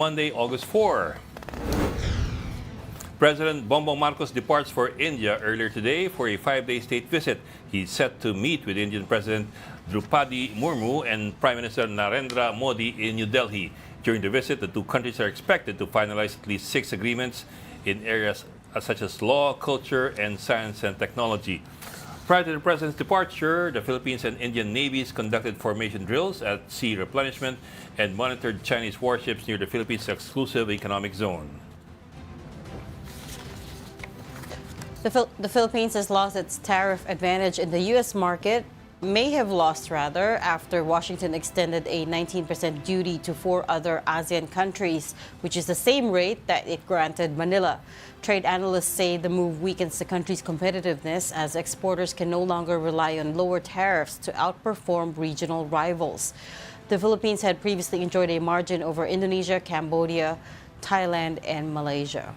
Monday, August 4. President Bongbong Marcos departs for India earlier today for a 5-day state visit. He's set to meet with Indian President Draupadi Murmu and Prime Minister Narendra Modi in New Delhi. During the visit, the two countries are expected to finalize at least 6 agreements in areas such as law, culture, and science and technology. Prior to the President's departure, the Philippines and Indian navies conducted formation drills at sea replenishment and monitored Chinese warships near the Philippines' exclusive economic zone. The Philippines has lost its tariff advantage in the U.S. market, may have lost rather, after Washington extended a 19% duty to 4 other ASEAN countries, which is the same rate that it granted Manila. Trade analysts say the move weakens the country's competitiveness as exporters can no longer rely on lower tariffs to outperform regional rivals. The Philippines had previously enjoyed a margin over Indonesia, Cambodia, Thailand, and Malaysia.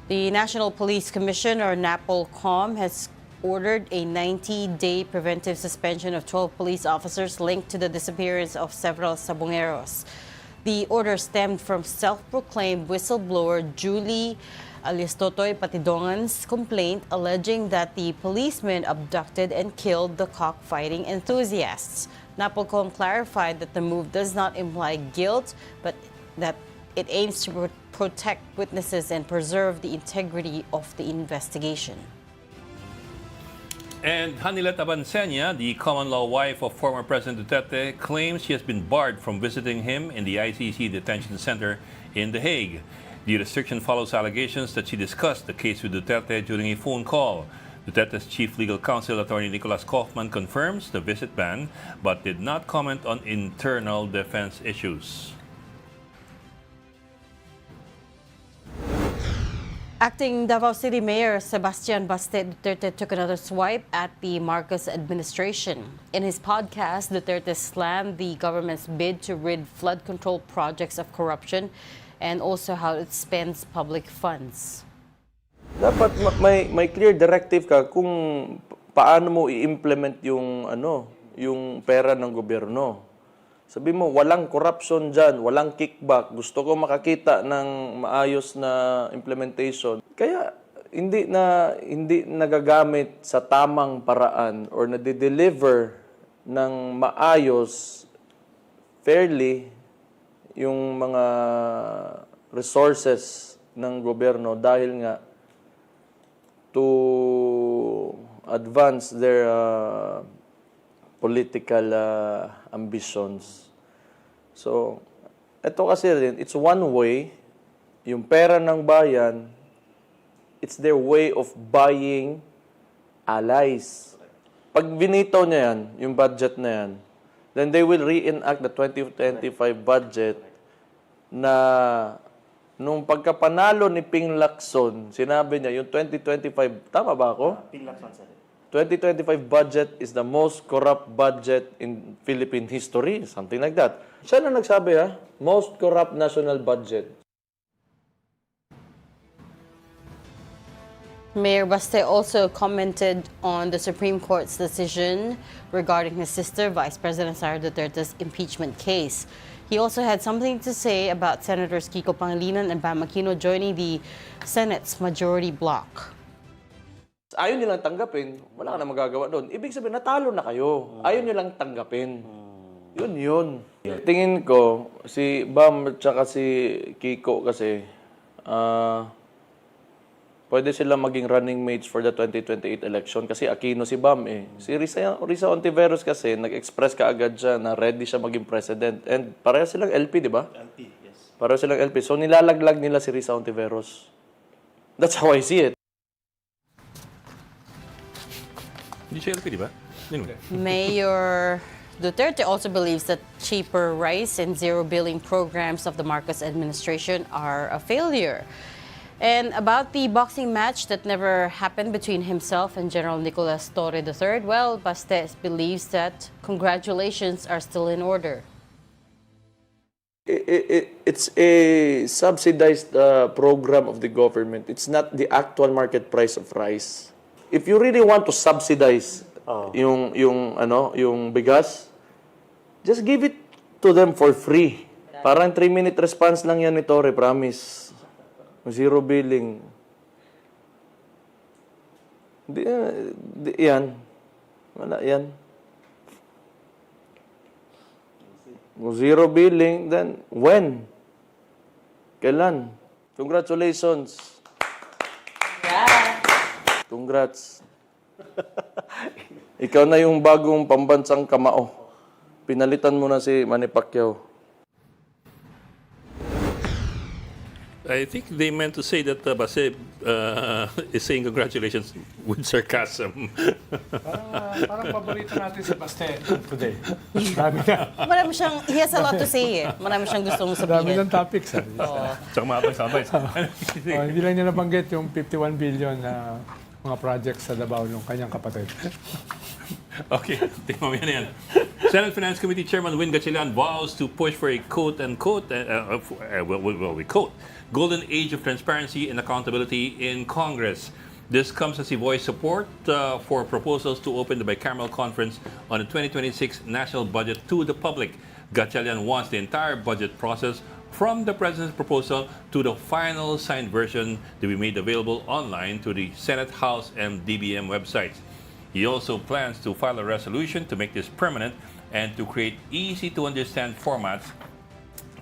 The National Police Commission, or NAPOLCOM, has ordered a 90-day preventive suspension of 12 police officers linked to the disappearance of several Sabongeros. The order stemmed from self-proclaimed whistleblower Julie Alistotoy Patidongan's complaint alleging that the policemen abducted and killed the cockfighting enthusiasts. NAPOLCOM clarified that the move does not imply guilt, but that it aims to protect witnesses and preserve the integrity of the investigation. And Hanilet Abansenya, the common-law wife of former President Duterte, claims she has been barred from visiting him in the ICC detention center in The Hague. The restriction follows allegations that she discussed the case with Duterte during a phone call. Duterte's chief legal counsel, attorney Nicholas Kaufman, confirms the visit ban, but did not comment on internal defense issues. Acting Davao City Mayor Sebastian Baste Duterte took another swipe at the Marcos administration. In his podcast, Duterte slammed the government's bid to rid flood control projects of corruption and also how it spends public funds. Dapat may clear directive ka kung paano mo i-implement yung pera ng gobyerno. Sabi mo, walang corruption dyan, walang kickback. Gusto ko makakita ng maayos na implementation. Kaya hindi nagagamit sa tamang paraan or nade-deliver ng maayos, fairly, yung mga resources ng gobyerno dahil nga to advance their political ambitions. So, ito kasi rin, it's one way, yung pera ng bayan, it's their way of buying allies. Pag binitaw niya yan, yung budget na yan, then they will reenact the 2025 budget na nung pagkapanalo ni Ping Lacson, sinabi niya, yung 2025, tama ba ako? Ping Lacson, sir. 2025 budget is the most corrupt budget in Philippine history, something like that. Siya na nagsabi most corrupt national budget. Mayor Baste also commented on the Supreme Court's decision regarding his sister, Vice President Sara Duterte's impeachment case. He also had something to say about Senators Kiko Pangilinan and Bam Aquino joining the Senate's majority bloc. Ayaw nilang tanggapin, wala ka na magagawa doon. Ibig sabihin, natalo na kayo. Ayaw nilang tanggapin. Yun. Tingin ko, si Bam at saka si Kiko kasi, pwede sila maging running mates for the 2028 election kasi Aquino si Bam eh. Si Risa Ontiveros kasi, nag-express kaagad siya na ready siya maging president. And pareho silang LP, di ba? LP, yes. Pareho silang LP. So nilalaglag nila si Risa Ontiveros. That's how I see it. Mayor Duterte also believes that cheaper rice and zero billing programs of the Marcos administration are a failure. And about the boxing match that never happened between himself and General Nicolas Torre III, well, Baste believes that congratulations are still in order. It's a subsidized program of the government. It's not the actual market price of rice. If you really want to subsidize yung bigas, just give it to them for free. Parang 3-minute response lang yan ni Torre, promise. Zero billing. Yan. Wala yan. Zero billing, then when? Kailan? Congratulations. Congrats. Ikaw na yung bagong pambansang kamao. Pinalitan mo na si Manny Pacquiao. I think they meant to say that Basib is saying congratulations with sarcasm. Parang paborito natin si Baste today. Marami na. He has a lot to say eh. Marami siyang gustong Marami sabihin. ng topics. Tsaka mapag-sabay. Hindi lang niya nabanggit yung 51 billion na mga projects sa Davao ng kanyang kapatid. Okay, tingnan mo yan. Senate Finance Committee Chairman Win Gatchalian vows to push for a quote-unquote, we quote, golden age of transparency and accountability in Congress. This comes as he voiced support for proposals to open the bicameral conference on the 2026 national budget to the public. Gatchalian wants the entire budget process from the President's proposal to the final signed version to be made available online to the Senate, House, and DBM websites. He also plans to file a resolution to make this permanent and to create easy-to-understand formats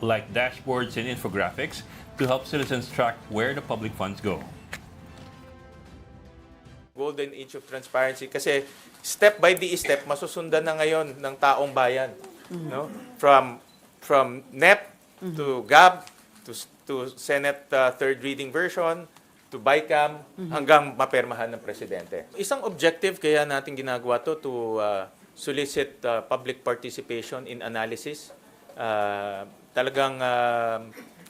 like dashboards and infographics to help citizens track where the public funds go. Golden age of transparency kasi step by step masusundan na ngayon ng taong bayan, no? From NEP to GAB to Senate third reading version to BICAM hanggang mapermahan ng presidente. Isang objective kaya natin ginagawa to solicit public participation in analysis. Talagang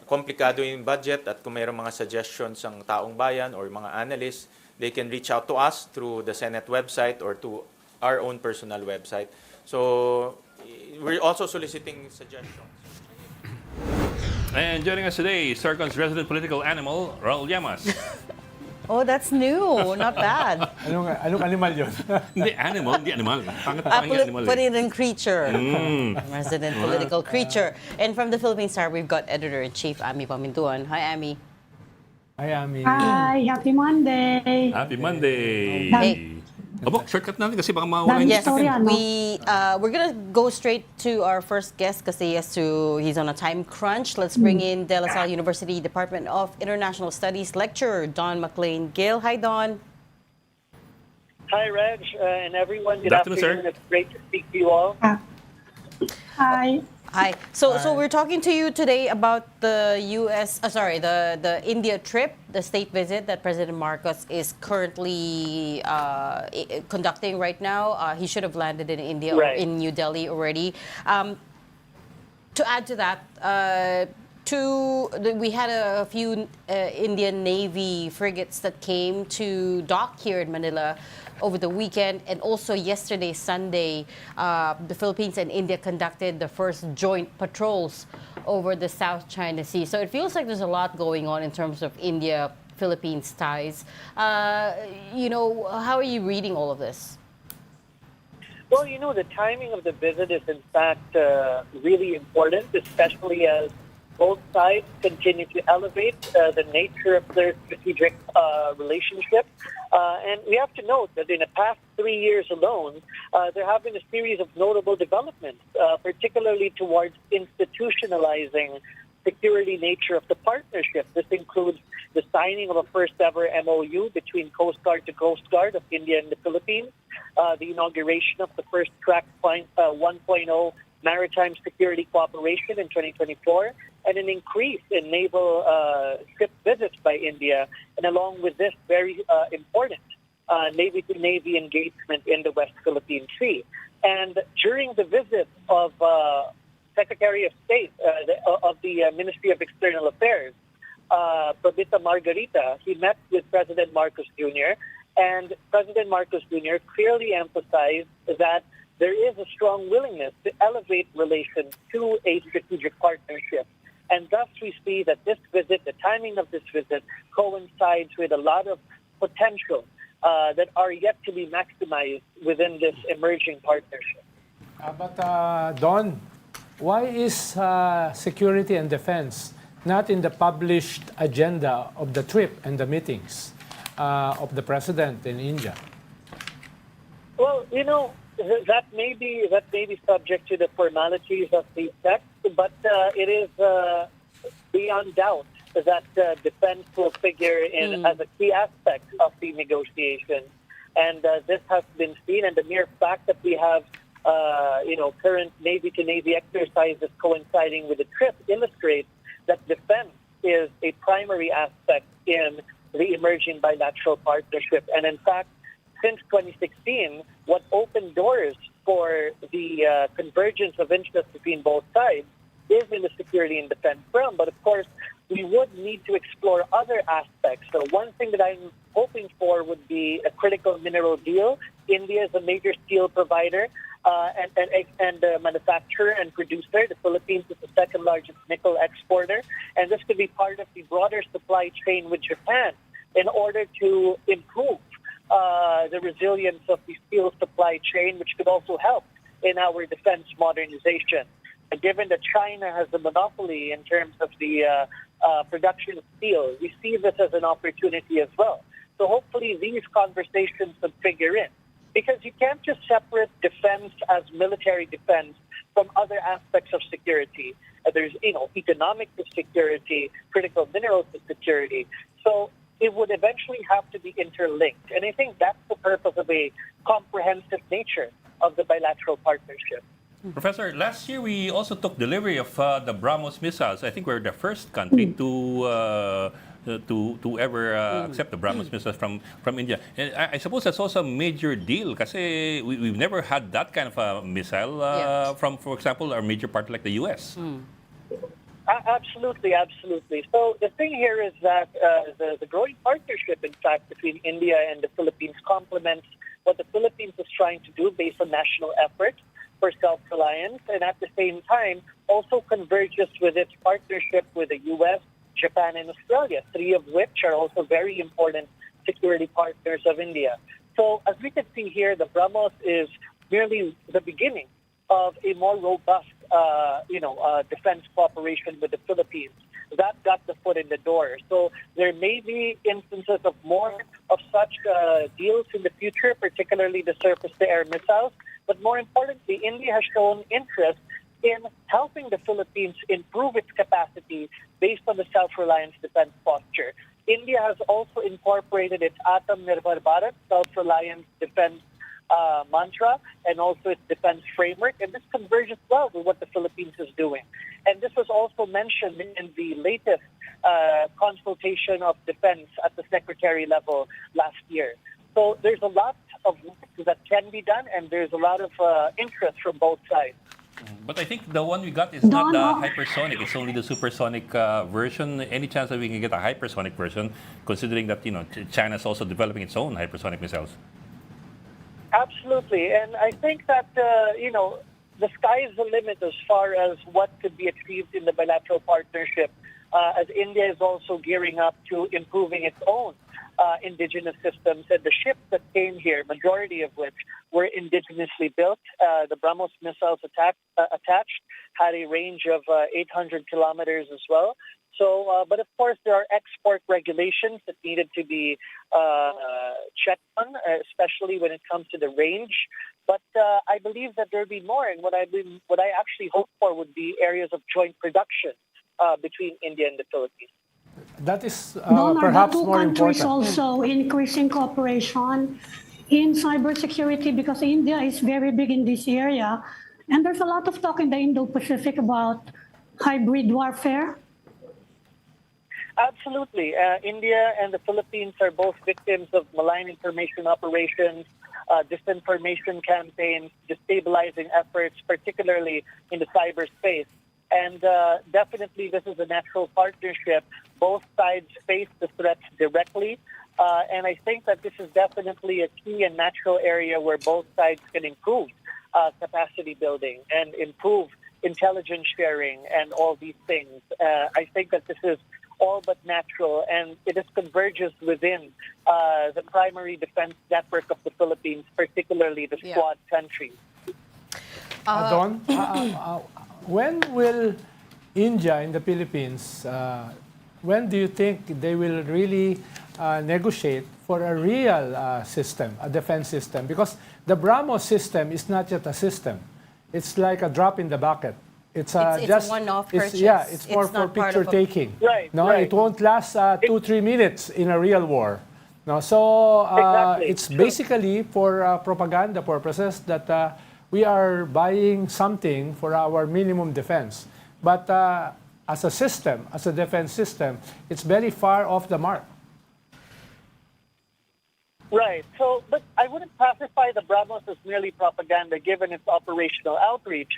komplikado yung budget at kung mayroong mga suggestions ng taong bayan or mga analysts, they can reach out to us through the Senate website or to our own personal website. So we're also soliciting suggestions. And joining us today, Storycon's resident political animal, Raul Llamas. Oh, that's new. Not bad. Anong animal yun? Hindi animal. Pangat animal. Put it in creature. Resident political creature. And from the Philippine Star, we've got editor-in-chief Ami Pamintuan. Hi, Ami. Hi, Ami. Hi, happy Monday. Happy Monday. Hey. Abo, shortcut natin kasi baka mawala yung Yes, Sorry, ano? we're gonna go straight to our first guest kasi he's on a time crunch. Let's bring in De La Salle University Department of International Studies lecturer Don McLean Gill. Hi, Don. Hi, Reg, and everyone. Good Good afternoon, afternoon. sir. It's great to speak to you all. Hi. Hi. So we're talking to you today about the the India trip, the state visit that President Marcos is currently conducting right now. He should have landed in India or Right. in New Delhi already. To add to that, we had a few Indian Navy frigates that came to dock here in Manila over the weekend, and also yesterday, Sunday, the Philippines and India conducted the first joint patrols over the South China Sea. So it feels like there's a lot going on in terms of India-Philippines ties. How are you reading all of this? Well, the timing of the visit is, in fact, really important, especially as both sides continue to elevate the nature of their strategic relationship. And we have to note that in the past 3 years alone, there have been a series of notable developments, particularly towards institutionalizing security nature of the partnership. This includes the signing of a first-ever MOU between Coast Guard to Coast Guard of India and the Philippines, the inauguration of the first Track 1.0 maritime security cooperation in 2024, and an increase in naval ship visits by India, and along with this, very important Navy-to-Navy engagement in the West Philippine Sea. And during the visit of Secretary of State of the Ministry of External Affairs, Probita Margarita, he met with President Marcos Jr., and President Marcos Jr. clearly emphasized that there is a strong willingness to elevate relations to a strategic partnership. And thus we see that this visit, the timing of this visit, coincides with a lot of potential that are yet to be maximized within this emerging partnership. But Don, why is security and defense not in the published agenda of the trip and the meetings of the president in India? Well, that may be subject to the formalities of the text, but it is beyond doubt that defense will figure in as a key aspect of the negotiations. And this has been seen, and the mere fact that we have, current Navy-to-Navy exercises coinciding with the trip illustrates that defense is a primary aspect in the emerging bilateral partnership. And in fact, since 2016, what opened doors for the convergence of interest between both sides is in the security and defense realm. But of course, we would need to explore other aspects. So one thing that I'm hoping for would be a critical mineral deal. India is a major steel provider and manufacturer and producer. The Philippines is the second largest nickel exporter. And this could be part of the broader supply chain with Japan in order to improve the resilience of the steel supply chain, which could also help in our defense modernization. And given that China has a monopoly in terms of the production of steel, we see this as an opportunity as well. So hopefully these conversations would figure in. Because you can't just separate defense as military defense from other aspects of security. There's, economic security, critical minerals security. So it would eventually have to be interlinked. And I think that's the purpose of a comprehensive nature of the bilateral partnership. Professor, last year we also took delivery of the BrahMos missiles. I think we're the first country to ever accept the BrahMos missiles from India. And I suppose that's also a major deal because we've never had that kind of a missile from, for example, our major partner like the U.S. Absolutely, absolutely. So the thing here is that the growing partnership, in fact, between India and the Philippines complements what the Philippines is trying to do based on national effort for self-reliance, and at the same time also converges with its partnership with the U.S., Japan, and Australia, three of which are also very important security partners of India. So as we can see here, the BrahMos is merely the beginning of a more robust, defense cooperation with the Philippines. That got the foot in the door. So there may be instances of more of such deals in the future, particularly the surface-to-air missiles. But more importantly, India has shown interest in helping the Philippines improve its capacity based on the self-reliance defense posture. India has also incorporated its Atam Nirbhar Bharat, self-reliance defense mantra, and also its defense framework, and this converges well with what the Philippines is doing. And this was also mentioned in the latest consultation of defense at the secretary level last year. So there's a lot of work that can be done, and there's a lot of interest from both sides. But I think the one we got is not the hypersonic, it's only the supersonic version. Any chance that we can get a hypersonic version, considering that, China's also developing its own hypersonic missiles? Absolutely. And I think that, the sky is the limit as far as what could be achieved in the bilateral partnership, as India is also gearing up to improving its own indigenous systems. And the ships that came here, majority of which were indigenously built, the BrahMos missiles attached had a range of 800 kilometers as well. So, but of course, there are export regulations that needed to be checked on, especially when it comes to the range. But I believe that there'll be more, and what I actually hope for would be areas of joint production between India and the Philippines. That is Donor, perhaps the two more countries important. also increasing cooperation in cybersecurity because India is very big in this area. And there's a lot of talk in the Indo-Pacific about hybrid warfare. Absolutely. India and the Philippines are both victims of malign information operations, disinformation campaigns, destabilizing efforts, particularly in the cyberspace. And definitely this is a natural partnership. Both sides face the threats directly. And I think that this is definitely a key and natural area where both sides can improve capacity building and improve intelligence sharing and all these things. I think that this is all but natural, and it is converges within the primary defense network of the Philippines, particularly the Quad countries. Don, when will India and the Philippines, when do you think they will really negotiate for a real system, a defense system? Because the BrahMos system is not yet a system. It's like a drop in the bucket. It's It's just a one-off purchase. Yeah, it's more It's for not part of picture taking. Right, No, right. it won't last 2-3 minutes in a real war. No, so Exactly. it's basically for propaganda purposes that we are buying something for our minimum defense. But as a system, as a defense system, it's very far off the mark. Right. So, but I wouldn't classify the BrahMos as merely propaganda, given its operational outreach.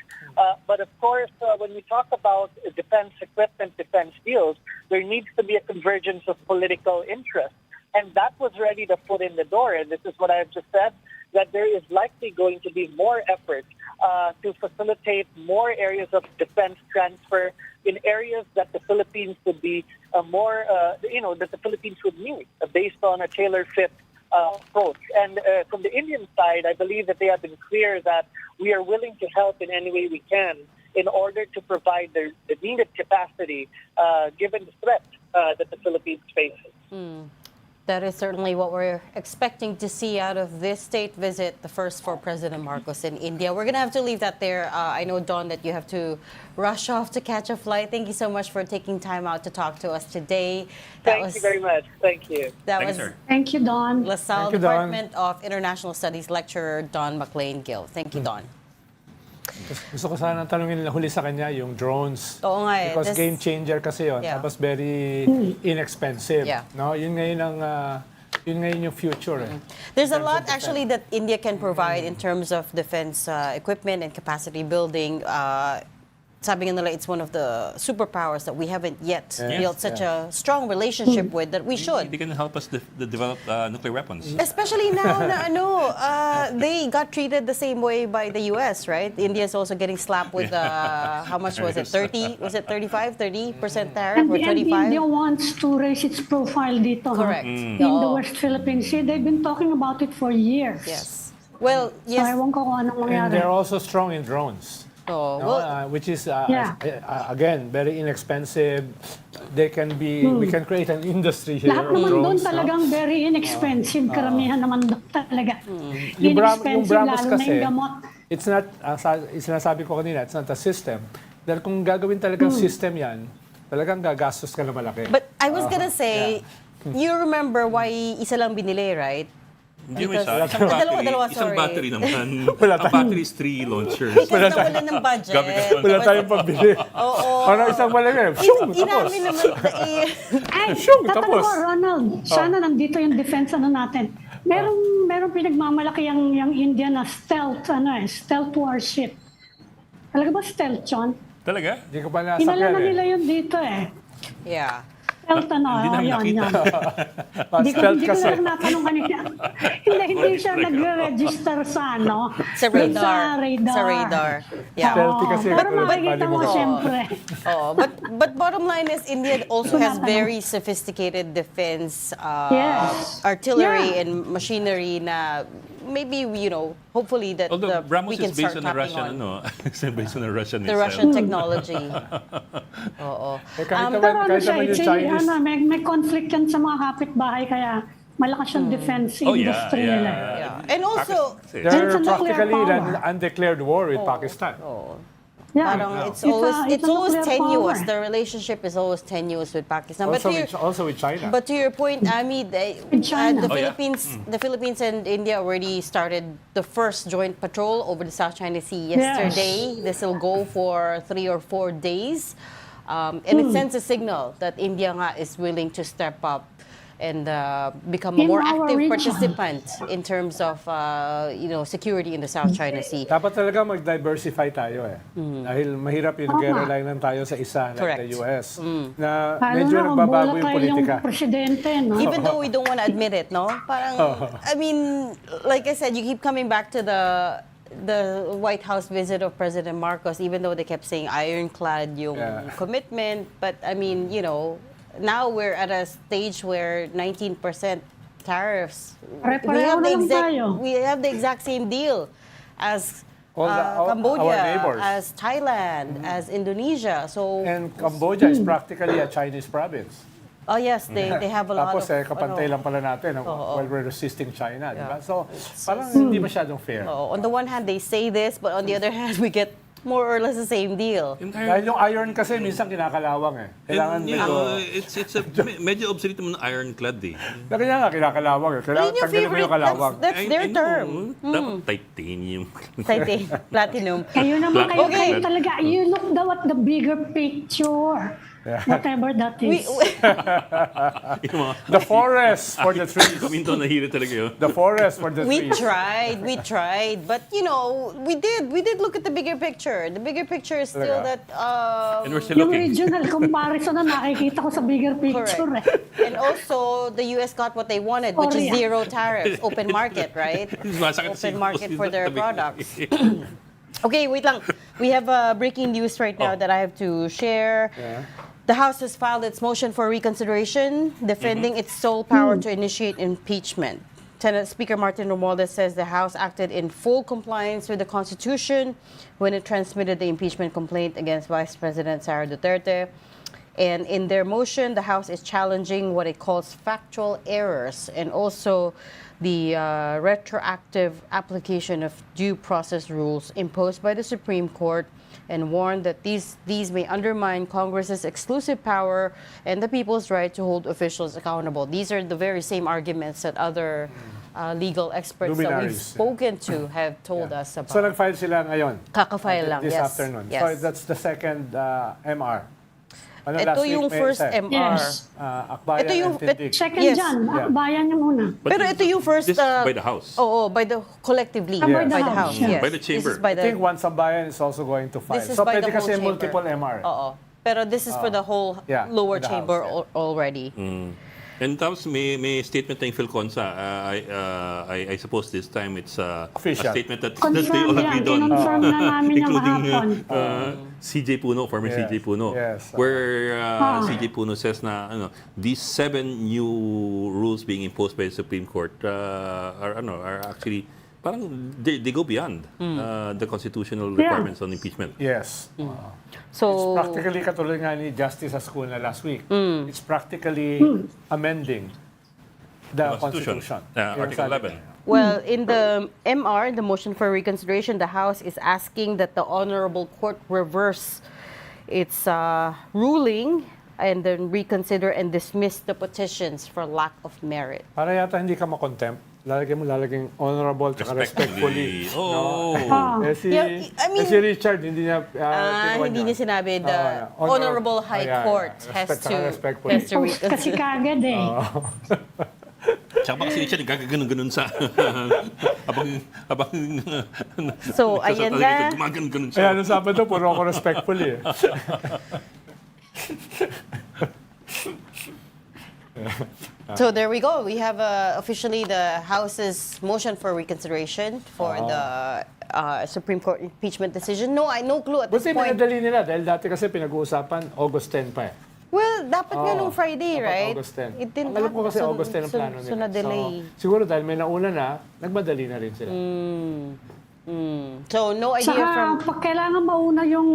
But of course, when we talk about defense equipment, defense deals, there needs to be a convergence of political interest. And that was ready to put in the door. And this is what I've just said, that there is likely going to be more effort to facilitate more areas of defense transfer in areas that the Philippines would be that the Philippines would need based on a tailor-fit approach. And from the Indian side, I believe that they have been clear that we are willing to help in any way we can in order to provide the needed capacity given the threat that the Philippines faces. That is certainly what we're expecting to see out of this state visit, the first for President Marcos in India. We're going to have to leave that there. I know, Don, that you have to rush off to catch a flight. Thank you so much for taking time out to talk to us today. Thank you very much. Thank you. That Thank you, was sir. Thank you, Don. LaSalle Thank you, Don. Department of International Studies lecturer Don McLean Gill. Thank you, Don. Gusto ko sana tanungin na huli sa kanya yung drones. Oo nga eh. Because This- game changer kasi yun. Yeah. Tapos very inexpensive. Yeah. No, yun ngayon yung future. There's a lot actually that India can provide in terms of defense equipment and capacity building. Sabi nga nila, it's one of the superpowers that we haven't yet built such a strong relationship with that we should. They can help us develop nuclear weapons. Especially now na they got treated the same way by the US, right? India is also getting slapped with, how much was it, 30%, was it 30% tariff And or the India 35%? wants to raise its profile dito. Correct. In the Oo. West Philippines Sea. They've been talking about it for years. Yes. Well, So yes. ewan ko kung anong And mangyari. they're also strong in drones. Oh, No, well, which is Yeah. again very inexpensive. They can be. We can create an industry here Lahat of naman doon drones. No? talagang very inexpensive. Karamihan naman doon talaga. Yung Inexpensive, BrahMos lalo na kasi, yung gamot. it's not, sinasabi ko kanina, it's not a system. Dahil kung gagawin talagang system yan, talagang gagastos ka na malaki. but I was gonna say, you remember why isa lang binili, right? Hindi mo Because- isa. Dalawa, Isang sorry. battery naman. Wala Ang battery is 3 launchers. Because nawala ng budget. Wala tayong pambili. Oo. Ano isang malaki? Shung! Tapos. Inamin naman, Ay, Shung, tatanong tapos. ko, Ronald, sana nandito yung defense natin. Merong pinagmamalaki yung India na stealth warship. Talaga ba stealth, John? Talaga? Hindi ko pa Inala nasakyan na nila eh. yun dito eh. yeah. Stealth Hindi namin nakita. Hindi ko Stealth hindi ko kasi. lang natanong kanina. hindi siya nagre-register sa Sa radar. radar. Sa radar. Yeah. Stealthy kasi. Para makikita mo Oo. siyempre. Oh, but bottom line is India also has very sophisticated defense Yes. artillery Yeah. and machinery na maybe hopefully that Although we BrahMos can is based start on the tapping Russian, on based on the Russian the itself. Russian technology. Oo. Eh, kahit Pero naman yung it's Chinese. may conflict yan sa mga kapitbahay kaya malakas yung defense Oh, yeah, industry yeah. nila. Yeah. And also, Pakistan. It's They're a nuclear practically in an power. undeclared war with Pakistan. Yeah. parang it's It's a- always it's a nuclear tenuous. power. The relationship is always tenuous with Pakistan. Also with China. But to your point, Ami, China. the Oh, yeah. Philippines and India already started the first joint patrol over the South China Sea yesterday. This will go for 3 or 4 days, and it sends a signal that India nga is willing to step up and become a In more our active region. participant in terms of security in the South China Sea. Dapat talaga mag-diversify tayo eh. Dahil mahirap yung nag-rely lang tayo sa isa like Correct. the US. Na Lalo medyo na kung nagbabago yung volatile politika. yung presidente, no? Even though we don't want to admit it, no? Parang, I mean, like I said, you keep coming back to the White House visit of President Marcos, even though they kept saying ironclad yung commitment. But I mean, now we're at a stage where 19% tariffs. Pare-pareho na lang tayo. We have the exact same deal as All our Cambodia, neighbors. as Thailand, as Indonesia. So, And Cambodia is practically a Chinese province. oh yes, they have a lot Tapos of... kapantay ano, lang pala natin Oo. while we're resisting China, di ba? Yeah. So, parang hindi masyadong fair. on the one hand, they say this, but on the other hand, we get more or less the same deal. Dahil yung iron kasi minsan kinakalawang eh. Kailangan medyo... it's a medyo obsolete naman ironclad eh. Kaya nga kinakalawang eh. Kailangan Yun yung tanggalin mo favorite, yung kalawang. that's their I know. term. Dapat titanium. Platinum. Kayo naman, kayo, Okay. kayo talaga, you look daw at the bigger picture. Whatever that is. Yung mga The forest for the trees. kuminto na hilo talaga yun. The forest for the We trees. tried, but you know, we did look at the bigger picture. The bigger picture is still Talaga? that And we're still Yung looking. regional comparison na nakikita ko sa bigger picture. correct. And also, the U.S. got what they wanted, which is Korea. zero tariffs, open market, right? Masakit Open si- market for their tabi ko. products. Okay, wait lang. We have breaking news right now that I have to share. Yeah. The House has filed its motion for reconsideration, defending its sole power to initiate impeachment. Senate Speaker Martin Romualdez says the House acted in full compliance with the Constitution when it transmitted the impeachment complaint against Vice President Sara Duterte. And in their motion, the House is challenging what it calls factual errors and also the retroactive application of due process rules imposed by the Supreme Court, and warned that these may undermine Congress's exclusive power and the people's right to hold officials accountable. These are the very same arguments that other legal experts that we've Luminaries. spoken to have told us about. So nag-file sila ngayon. Kakafile lang, This yes. afternoon. Yes. So that's the second MR. Ano, Ito last week yung may first isa eh. MR. Yes. Akbayan Ito yung- and Tindig. Second Yes. dyan, Yeah. bayan niyo muna. But Pero ito yung first... This by the House. by the collectively, Ah, by the by the House, House, yeah. yes. By the chamber. This is by I the, think one sambayan is also going to file. this is So by pwede the whole kasi chamber. multiple MR. Oo. Pero this is for the whole Yeah, lower for the chamber House, already. And tapos may statement ng Philconsa. I suppose this time it's a Official. statement that they Confirm all yan. agreed on. Kinonfirm na namin yung Including hapon. CJ Puno, former Yes. CJ Puno, Yes. where CJ Puno says na these 7 new rules being imposed by the Supreme Court are actually parang they go beyond the constitutional requirements on impeachment. Yes. So, It's practically katulad nga ni Justice Ascuna last week. It's practically amending the Constitution. Yung Article sabi 11. well, in the MR, the motion for reconsideration, the House is asking that the Honorable Court reverse its ruling and then reconsider and dismiss the petitions for lack of merit. Para yata hindi ka makontempt. Lalagyan honorable tsaka respectfully. Oh. Si, Yeah, I mean- si Richard, hindi niya kinuha Hindi niya sinabi the Honorable High Court has Respect, to respectfully. Kasi reconsider. kagad eh. Tsaka baka si Richard gagaganon-ganon sa habang So, ayan na. gumaganon-ganon Kaya sa nung Sabado, puro ako respectfully. So there we go. We have officially the House's motion for reconsideration for the Supreme Court impeachment decision. No clue at this Buti point. minadali nila dahil dati kasi pinag-uusapan August 10 pa eh. Well, dapat nga nung Friday, Dapat right? August 10. It didn't Ang alam ko kasi happen. August 10 ang plano nila. So, na-delay. siguro dahil may nauna na, nagmadali na rin sila. So, no idea Saka, from... pag kailangan mauna yung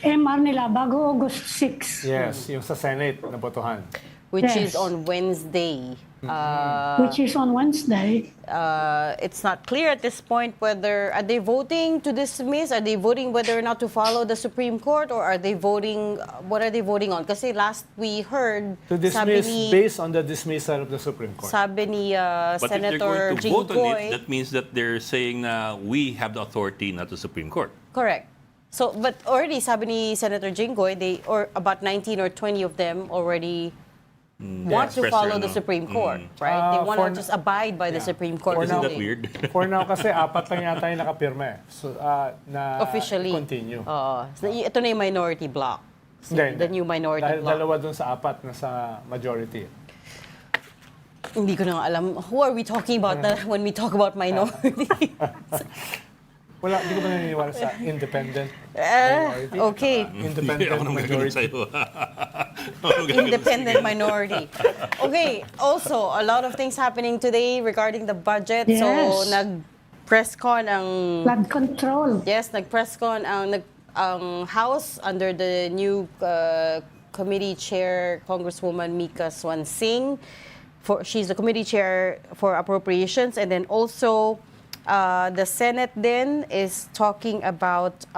MR nila bago August 6. Yes, yung sa Senate na botohan. Which Yes. is on Wednesday. Which is on Wednesday. It's not clear at this point whether... Are they voting to dismiss? Are they voting whether or not to follow the Supreme Court? Or are they voting... What are they voting on? Kasi last we heard... To dismiss based on the dismissal of the Supreme Court. Sabi ni But if they're Senator going to vote on it, Jinggoy... that means that they're saying na we have the authority, not the Supreme Court. Correct. So, but already, sabi ni Senator Jinggoy, or about 19 or 20 of them already want to express follow their, the Supreme Court, right? They want for to just abide by the Supreme Court Isn't that ruling. weird? For now kasi, 4 lang yata yung nakapirma eh. So, na Officially. continue. So, ito na yung minority bloc. Hindi, The new minority Dahil bloc. dalawa dun sa 4 na sa majority. Hindi ko na nga alam. Who are we talking about when we talk about minority? Wala, hindi ko ba naniniwala sa independent minority? Okay. Independent Ako naman gagawin majority. sa'yo. Independent minority. Okay, also, a lot of things happening today regarding the budget. So, Yes. Press con ang Flood control. yes, nag-press con ang House under the new committee chair Congresswoman Mika Swansing. She's the committee chair for appropriations, and then also the Senate then is talking about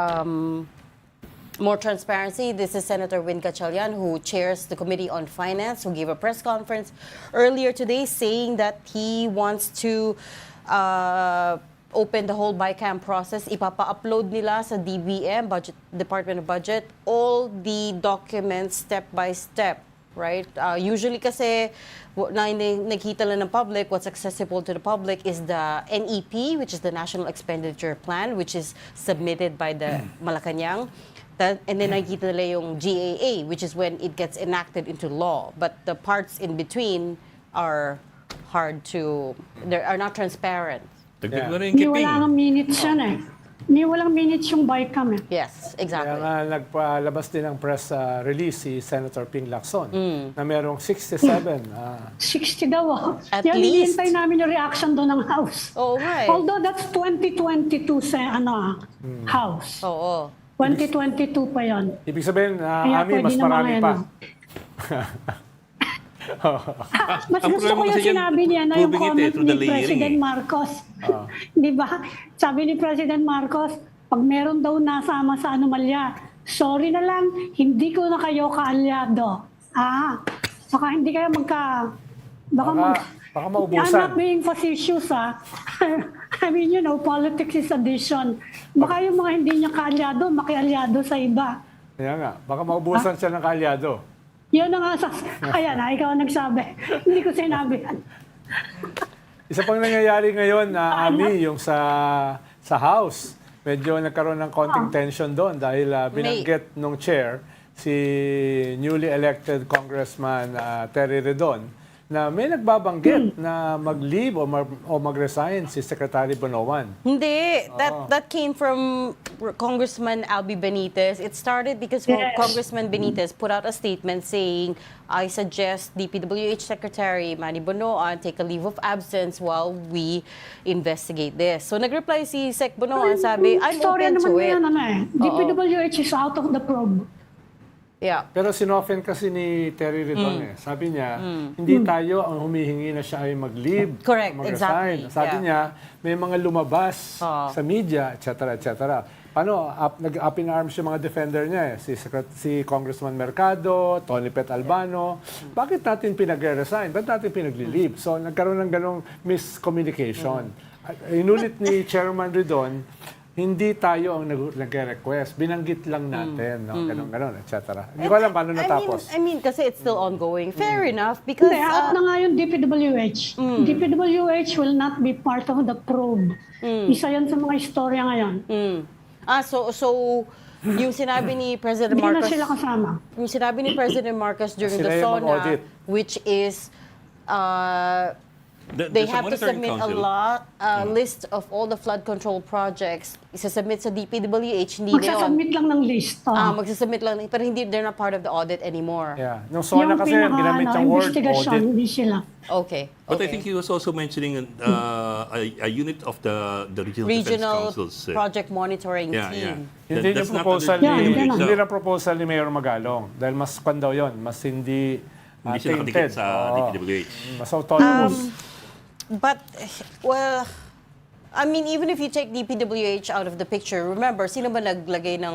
more transparency. This is Senator Win Gatchalian, who chairs the Committee on Finance, who gave a press conference earlier today saying that he wants to open the whole BICAM process. Ipapa-upload nila sa DBM, Department of Budget, all the documents step by step. Right? Usually kasi, nakita lang ng public, what's accessible to the public is the NEP, which is the National Expenditure Plan, which is submitted by the Malacanang. And then nakikita nila yung GAA, which is when it gets enacted into law. But the parts in between are hard to, they are not transparent. Dagdag mo na yung Hindi keeping. wala ng minutes yan eh. Hindi walang minutes yung BICAM eh. Yes, Kaya exactly. nga nagpalabas din ng press release si Senator Ping Lacson na merong 67 60 daw. At Yan, least. hinihintay namin yung reaction doon ng House. Oo nga eh. Although that's 2022 sa House. Oo. 2022 pa yan. ibig sabihin, Kaya Ami, mas pwede marami naman pa. Mas Ang gusto problema ko yung kasi yan, sinabi niya na yung proving it comment through ni the layering President eh. Marcos. Di ba? Sabi ni President Marcos, pag meron daw nasama sa anomalya, sorry na lang, hindi ko na kayo kaalyado. Saka hindi kayo Baka maubusan. I'm not being facetious, I mean, you know, politics is addition. Baka yung mga hindi niya kaalyado, makialyado sa iba. Kaya nga, baka maubusan siya ng kaalyado. Yun na nga, kaya na, ikaw ang nagsabi. Hindi ko sinabi yan. Isa pang nangyayari ngayon, Ami, yung sa House, medyo nagkaroon ng konting tension doon dahil binanggit nung chair si newly elected Congressman Terry Redon na may nagbabanggit na mag-leave o mag-resign si Secretary Bonoan. Hindi. That came from Congressman Albi Benitez. It started because Yes. Congressman Benitez put out a statement saying, I suggest DPWH Secretary Manny Bonoan take a leave of absence while we investigate this. So nag-reply si Sec Bonoan, sabi, I'm Storya open naman to na it. yan, DPWH is out of the probe. Yeah. Pero sinoffen kasi ni Terry Redon eh. Sabi niya, hindi tayo ang humihingi na siya ay mag-leave, Correct, mag-resign. exactly. Sabi Yeah. niya, may mga lumabas sa media, etc. etc. Paano, nag-up in arms yung mga defender niya eh. Si Congressman Mercado, Tony Pet Albano. Bakit natin pinag-resign? Ba't natin pinag-leave? So nagkaroon ng ganong miscommunication. Inulit ni Chairman Redon, hindi tayo ang nag-request. Binanggit lang natin, no? Ganon, etc. Hindi ko alam paano natapos. I mean, kasi it's still ongoing. Fair enough, because... Hindi, out na nga yung DPWH. DPWH will not be part of the probe. Isa yan sa mga istorya ngayon. So yung sinabi ni President Hindi na Marcos... sila kasama. Yung sinabi ni President Marcos during Sila the yung SONA, mag-audit. which is... they There's a have to monitoring submit council. list of all the flood control projects. Isasubmit sa DPWH, hindi na yun. Magsasubmit lang ng list. Magsasubmit lang, pero hindi, they're not part of the audit anymore. Yeah. Nung SONA kasi, ginamit yung word investigation, audit. hindi sila. Okay. But I okay. think he was also mentioning a unit of the regional defense Regional councils. project monitoring Yeah, team. yeah. Hindi That's yung not proposal under Yeah, ni, hindi na. hindi na proposal ni Mayor Magalong. Dahil mas daw yun, mas hindi Hindi siya nakadikit tainted. sa Oo. DPWH. Mas autonomous. But, well, I mean, even if you take DPWH out of the picture, remember, sino ba naglagay ng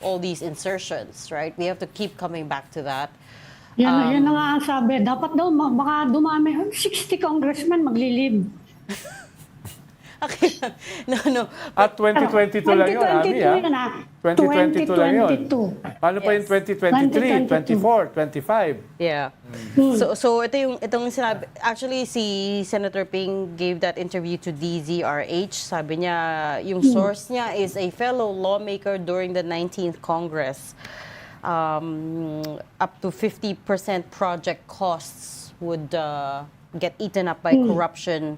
all these insertions, right? We have to keep coming back to that. Yan na nga ang sabi. Dapat daw, baka dumami. 60 congressmen maglilib. Okay. No. At 2022 lang yun, Ami, 2022 yun, 2022 lang yun. 2022. Paano pa yung 2023, 24, 25? Yeah. So itong sinabi, actually si Senator Ping gave that interview to DZRH. Sabi niya yung source niya is a fellow lawmaker during the 19th Congress. Up to 50% project costs would get eaten up by corruption.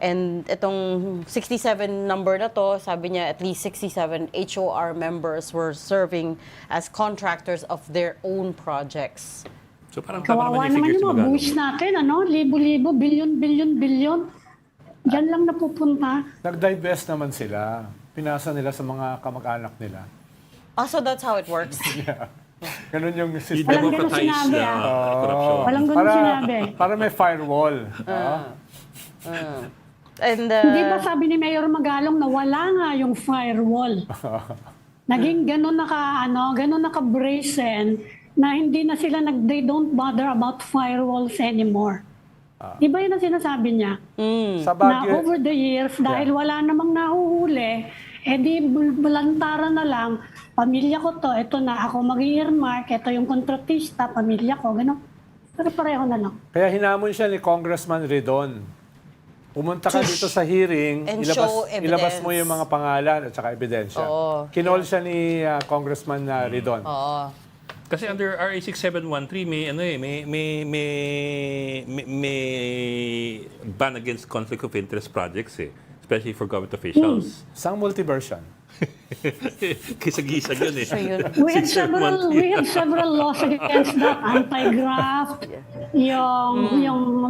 And itong 67 number na to, sabi niya at least 67 HOR members were serving as contractors of their own projects. So parang tama Kawawa naman yung naman figures yung ni mga Magalong. buwis natin, ano? Libo-libo, bilyon. Diyan lang napupunta. Nag-divest naman sila. Pinasa nila sa mga kamag-anak nila. Also, that's how it works. Ganun yung You system. Walang ganun democratize sinabi, the corruption. Walang ganun sinabi. Para may firewall. And Hindi ba sabi ni Mayor Magalong na wala nga yung firewall? Naging ganun ganun naka-brazen na hindi na sila they don't bother about firewalls anymore. Di ba yun ang sinasabi niya? Sa Na Baguio, over the years, dahil wala namang nahuhuli, di bulantaran na lang, pamilya ko to, ito na, ako mag-earmark, ito yung kontratista, pamilya ko, gano'n. Pero pareho na lang. kaya hinamon siya ni Congressman Redon. Pumunta ka dito sa hearing, And show ilabas mo evidence. yung mga pangalan at saka ebidensya. Oo. Kinol siya ni Congressman Redon. Oo. Kasi under RA 6713 may ban against conflict of interest projects especially for government officials. Isang multiversion. Kisag-isag yun So yun. We have several laws against that. Anti-graft, yung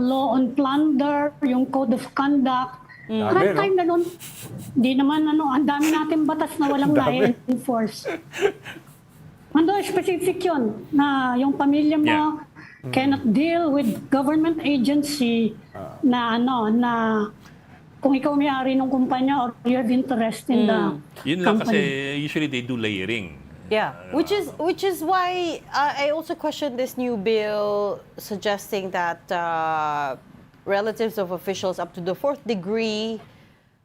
law on plunder, yung code of conduct. Dami, Kahit time na nun, di naman ang dami natin batas na walang Dami. na-enforce. Ando specific yun, na yung pamilya mo cannot deal with government agency na na kung ikaw may-ari ng kumpanya or you have interest in the Yun lang kasi company. usually they do layering. Yeah, which is why I also question this new bill suggesting that relatives of officials up to the fourth degree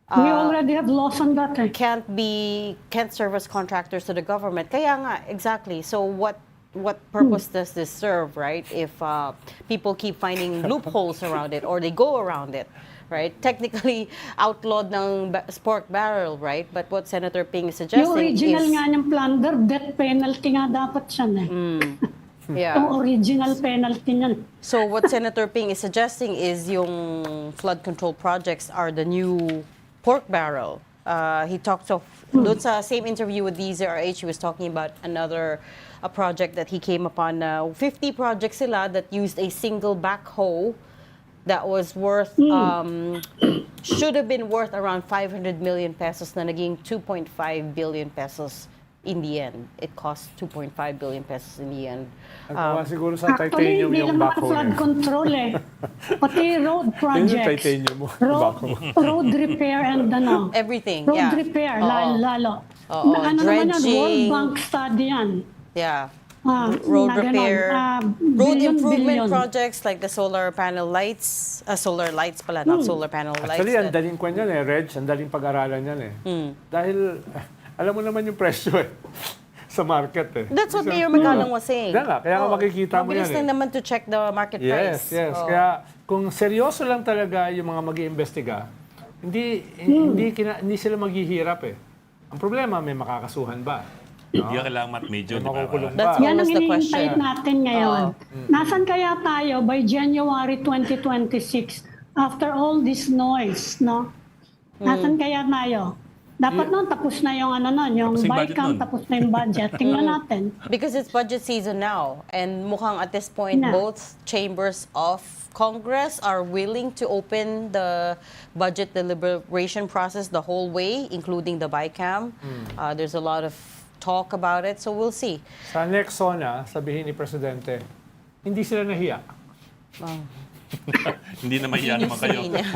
We already have laws on that. can't serve as contractors to the government. Kaya nga, exactly. So what purpose does this serve, right? If people keep finding loopholes around it or they go around it, right? Technically outlawed ng pork barrel, right? But what Senator Ping is suggesting Yung original is nga ng plunder, death penalty nga dapat siya yeah. Yung original penalty niyan. So what Senator Ping is suggesting is yung flood control projects are the new pork barrel. He talked of, doon sa same interview with DZRH, he was talking about a project that he came upon. 50 projects sila that used a single backhoe that was worth, should have been worth around 500 million pesos na naging 2.5 billion pesos in the end. It cost 2.5 billion pesos in the end. Nagawa siguro sa Actually, titanium hindi yung lang naman backhoe flood niya. control Pati road Yun yung projects. titanium mo. backhoe. Road repair and Everything, Road yeah. repair, Oo. lalo. Oo, Ano naman yan, World dredging. Bank study yan. Yeah. na Road ganon, repair, road billion, improvement billion. projects like the solar panel lights, solar lights pala, not solar panel lights. Actually, ang that- daling kwan yan Reg, ang daling pag-aralan yan Dahil, alam mo naman yung presyo sa market That's what Mayor Magalong was saying. Kaya nga makikita mo Mabilis yan lang naman to check the market Yes, price. yes. Oh. Kaya kung seryoso lang talaga yung mga mag-iimbestiga, hindi sila maghihirap Ang problema, may makakasuhan ba? Hindi ka kailangan medyo, di ba? Makukulong That's ba? Yan ang almost the hinihintay question. natin ngayon. Nasaan kaya tayo by January 2026 after all this noise, no? Nasaan kaya tayo? Dapat noon tapos na yung yung Tapos yung budget BICAM, nun. tapos na yung budget. Tingnan natin. Because it's budget season now, and mukhang at this point, Na. both chambers of Congress are willing to open the budget deliberation process the whole way, including the BICAM. There's a lot of talk about it, so we'll see. Sa next SONA, sabihin ni Presidente, hindi sila nahiya. Hindi na mahiya naman kayo. Yun yung say niya.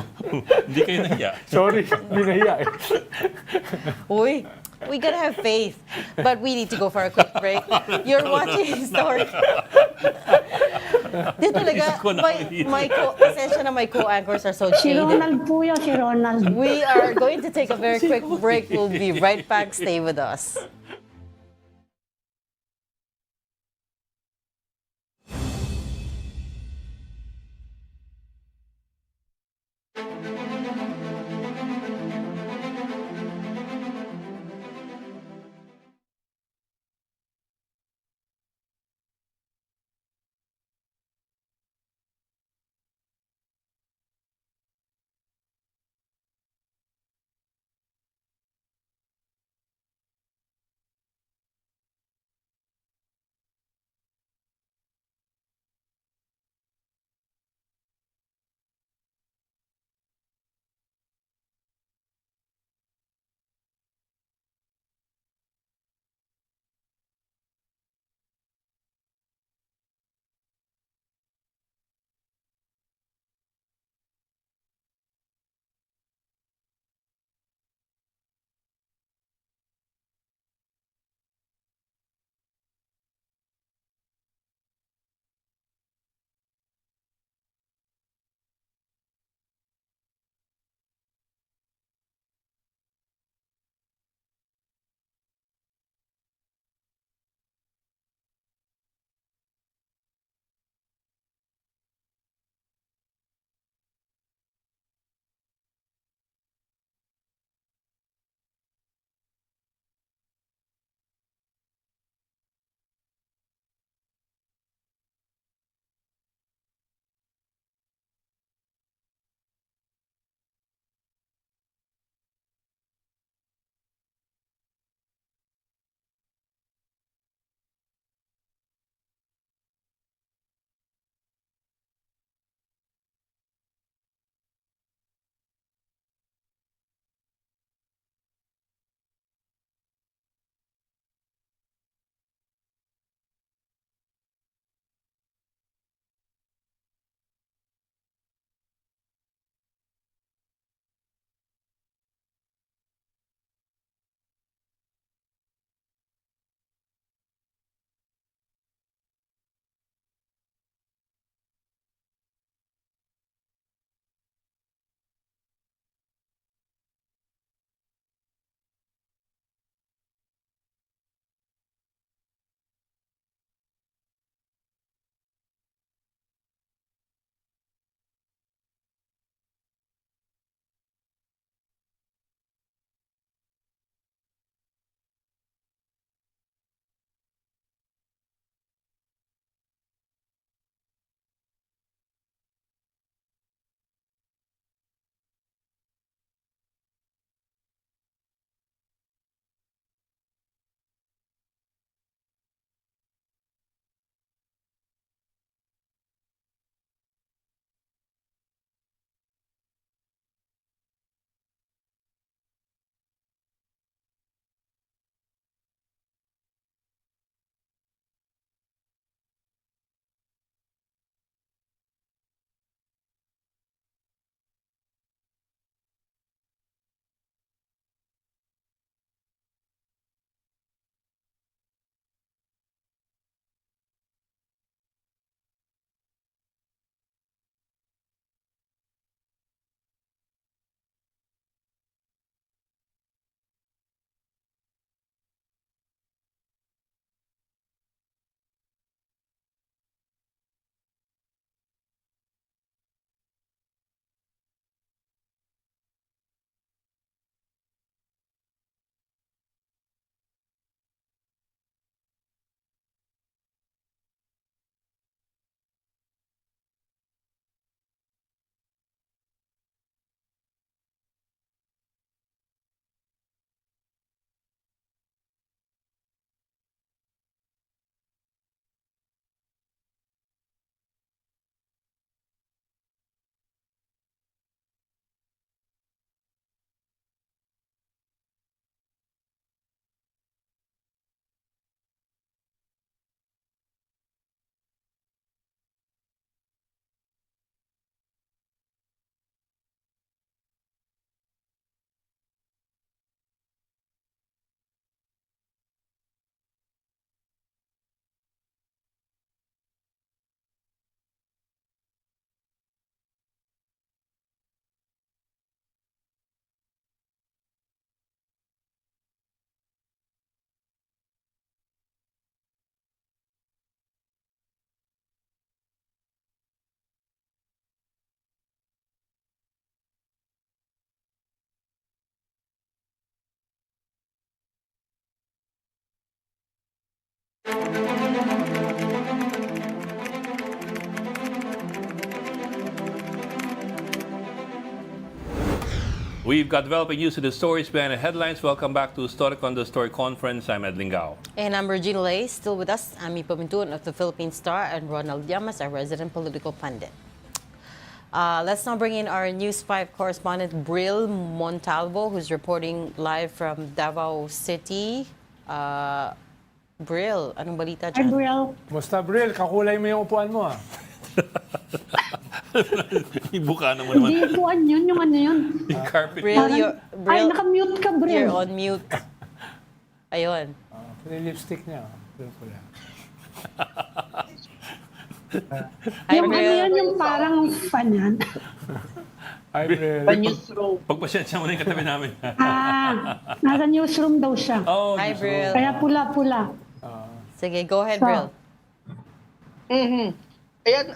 Hindi kayo nahiya. Sorry, hindi nahiya Uy, we gotta have faith. But we need to go for a quick break. You're watching Story. Di talaga, Naisip ko na pasensya na my co-anchors are so Si shaded. Ronald po yun, si Ronald. We are going to take a very quick break. We'll be right back. Stay with us. We've got developing news to the stories behind the headlines. Welcome back to Storycon, the Story Conference. I'm Ed Lingao. And I'm Regina Lay. Still with us, Ami Pamintun of the Philippine Star and Ronald Llamas, our resident political pundit. Let's now bring in our News 5 correspondent, Bril Montalvo, who's reporting live from Davao City. Bril, anong balita Hi, dyan? Brielle. Musta, Bril? Kakulay mo yung upuan mo, ah. Ibuka na mo naman. Hindi po yun, yung ano yun. Carpet. Bril, Ay, nakamute ka, you're Brielle. on mute. Ayun. Yung lipstick niya, ah. Pula-pula. Hi, Yung ano Bril. yan, yung parang fan yan. Hi, Bril. Pagpasensya mo na yung katabi namin. Nasa newsroom daw siya. Oh, Hi, Bril. Kaya pula-pula. Sige, go ahead, So, Bril. Ayan,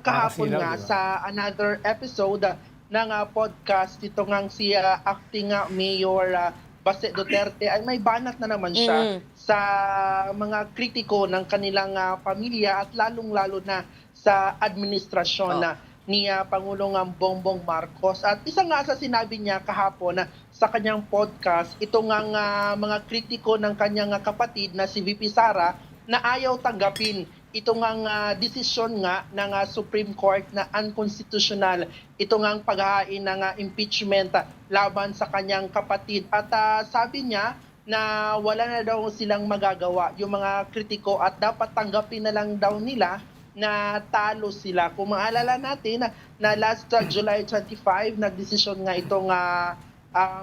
kahapon Nakasilaw, nga di ba? sa another episode ng podcast, ito ngang si acting Mayor Baste Duterte ay may banat na naman siya sa mga kritiko ng kanilang pamilya at lalong-lalo na sa administrasyon ni Pangulong Bongbong Marcos. At isa nga sa sinabi niya kahapon sa kanyang podcast, ito ngang mga kritiko ng kanyang kapatid na si VP Sara na ayaw tanggapin ito ngang desisyon nga ng Supreme Court na unconstitutional, ito ngang paghahain ng impeachment laban sa kanyang kapatid. At sabi niya na wala na daw silang magagawa yung mga kritiko at dapat tanggapin na lang daw nila na talo sila. Kung maalala natin na last July 25, nagdesisyon nga itong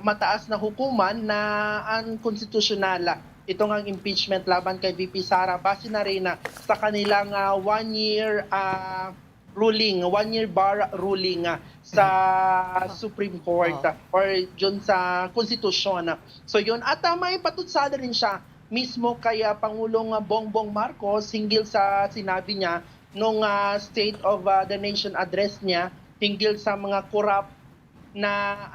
mataas na hukuman na unconstitutional itong ang impeachment laban kay VP Sara base na rin sa kanilang one-year bar ruling sa Supreme Court or yun sa konstitusyon. So yun, at may patutsada rin siya mismo kay Pangulong Bongbong Marcos hinggil sa sinabi niya nung State of the Nation address niya hinggil sa mga corrupt na